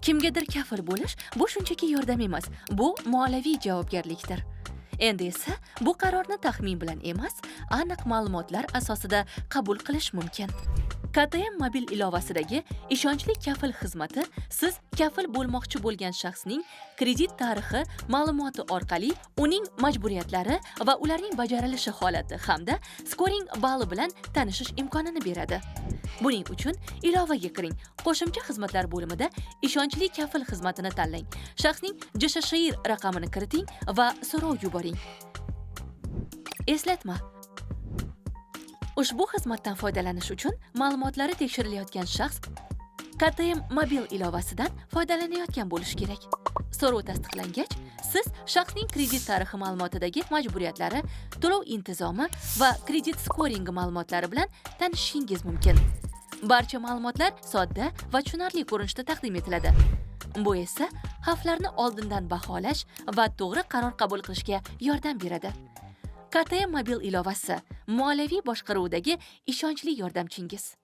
Kimgadir kafil bo'lish bu shunchaki yordam emas, bu moliyaviy javobgarlikdir. Endi esa bu qarorni taxmin bilan emas, aniq ma'lumotlar asosida qabul qilish mumkin. KTM mobil ilovasidagi ishonchli kafil xizmati siz kafil bo'lmoqchi bo'lgan shaxsning kredit tarixi ma'lumoti orqali uning majburiyatlari va ularning bajarilishi holati hamda skoring balli bilan tanishish imkonini beradi. Buning uchun ilovaga kiring, qo'shimcha xizmatlar bo'limida ishonchli kafil xizmatini tanlang, shaxsning JSHIR raqamini kiriting va so'rov yuboring. Eslatma: ushbu xizmatdan foydalanish uchun ma'lumotlari tekshirilayotgan shaxs KTM mobil ilovasidan foydalanayotgan bo'lishi kerak. So'rov tasdiqlangach, siz shaxsning kredit tarixi ma'lumotidagi majburiyatlari, to'lov intizomi va kredit skoringi ma'lumotlari bilan tanishishingiz mumkin. Barcha ma'lumotlar sodda va tushunarli ko'rinishda taqdim etiladi. Bu esa xavflarni oldindan baholash va to'g'ri qaror qabul qilishga yordam beradi. KTM mobil ilovasi moliyaviy boshqaruvdagi ishonchli yordamchingiz.